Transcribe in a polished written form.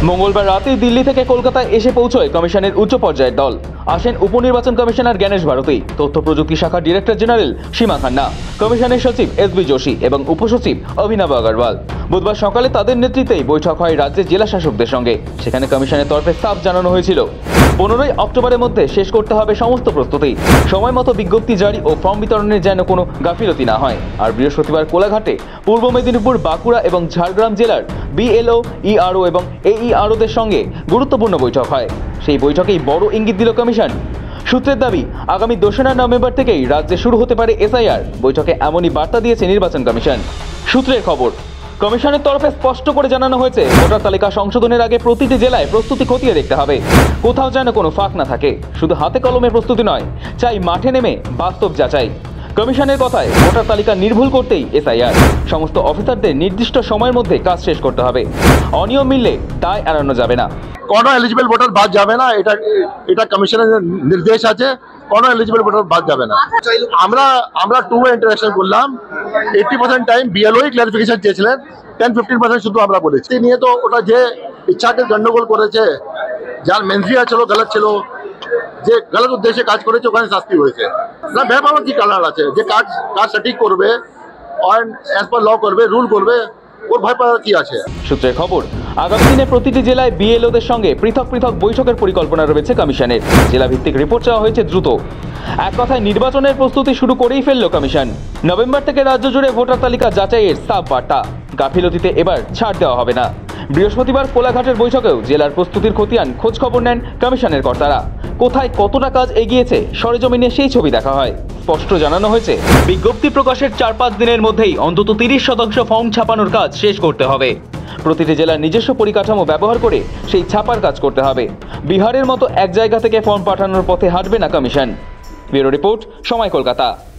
মঙ্গলবার রাতে দিল্লি থেকে কলকাতায় এসে পৌঁছয় কমিশনের উচ্চ পর্যায়ের দল। আসেন উপনির্বাচন কমিশনার জ্ঞানেশ ভারতী, তথ্য প্রযুক্তি শাখার ডিরেক্টর জেনারেল সীমা খান্না, কমিশনের সচিব এসবি যোশী এবং উপসচিব অভিনব আগরওয়াল। বুধবার সকালে তাদের নেতৃত্বেই বৈঠক হয় রাজ্যের জেলা শাসকদের সঙ্গে। সেখানে কমিশনের তরফে সাফ জানানো হয়েছিল 15 অক্টোবরের মধ্যে শেষ করতে হবে সমস্ত প্রস্তুতি, সময় মতো বিজ্ঞপ্তি জারি ও ফর্ম বিতরণের যেন কোনো গাফিলতি না হয়। আর বৃহস্পতিবার কোলাঘাটে পূর্ব মেদিনীপুর, বাঁকুড়া এবং ঝাড়গ্রাম জেলার বিএলও, ইআরও এবং এইআরওদের সঙ্গে গুরুত্বপূর্ণ বৈঠক হয়। সেই বৈঠকেই বড় ইঙ্গিত দিল কমিশন। সূত্রের দাবি, আগামী 2 নভেম্বর থেকেই রাজ্যে শুরু হতে পারে এসআইআর। বৈঠকে এমনই বার্তা দিয়েছে নির্বাচন কমিশন। সূত্রের খবর, কমিশনের তরফে স্পষ্ট করে জানানো হয়েছে, ভোটার তালিকা সংশোধনের আগে প্রতিটি জেলায় প্রস্তুতি খতিয়ে দেখতে হবে। কোথাও যেন কোনো ফাঁক না থাকে। শুধু হাতে কলমে প্রস্তুতি নয়, চাই মাঠে নেমে বাস্তব যাচাই। কমিশনের কথায়, ভোটার তালিকা নির্ভুল করতেই এসআইআর। সমস্ত অফিসারদের নির্দিষ্ট সময়ের মধ্যে কাজ শেষ করতে হবে। অনিয়ম মিললে দায় এড়ানো যাবে না। কোনো এলিজিবল ভোটার বাদ যাবে না, এটা কমিশনের নির্দেশ আছে। কোনো এলিজিবল ভোটার বাদ যাবে না। আমরা 2 ওয়ে ইন্টারাকশন করলাম। 80% টাইম বিএলওই ক্লারিফিকেশন চেয়েছিলেন, 10-15% শুধু আমরা বলেছি। নিয়ে তো ওটা যে ইচ্ছাকে গন্ডগোল করেছে, যার মেনফিয়া ছিল, গলত ছিল, যে গলত উদ্দেশ্যে কাজ করেছে, ওখানে শাস্তি হয়েছে না। ব্যাপার কি কালার আছে, যে কাজ সঠিক করবে, অ্যাজ পার ল করবে, রুল করবে, ওর ভয় পাওয়ার কি আছে। সূত্রের খবর, আগামী দিনে প্রতিটি জেলায় বিএলওদের সঙ্গে পৃথক পৃথক বৈঠকের পরিকল্পনা রয়েছে কমিশনের। জেলা ভিত্তিক রিপোর্ট চাওয়া হয়েছে দ্রুত। এক কথায়, নির্বাচনের প্রস্তুতি শুরু করেই ফেলল কমিশন। নভেম্বর থেকে রাজ্য জুড়ে ভোটার তালিকা যাচাইয়ের সাফ বার্তা। গাফিলতিতে এবার ছাড় দেওয়া হবে না। বৃহস্পতিবার কোলাঘাটের বৈঠকেও জেলার প্রস্তুতির খতিয়ান খোঁজ খবর নেন কমিশনের কর্তারা। কোথায় কতটা কাজ এগিয়েছে সরেজমিনে সেই ছবি দেখা হয়। স্পষ্ট জানানো হয়েছে, বিজ্ঞপ্তি প্রকাশের 4-5 দিনের মধ্যেই অন্তত 30% ফর্ম ছাপানোর কাজ শেষ করতে হবে। প্রতিটি জেলার নিজস্ব পরিকাঠামো ব্যবহার করে সেই ছাপার কাজ করতে হবে। বিহারের মতো এক জায়গা থেকে ফর্ম পাঠানোর পথে হাঁটবে না কমিশন। ব্যুরো রিপোর্ট, সময়, কলকাতা।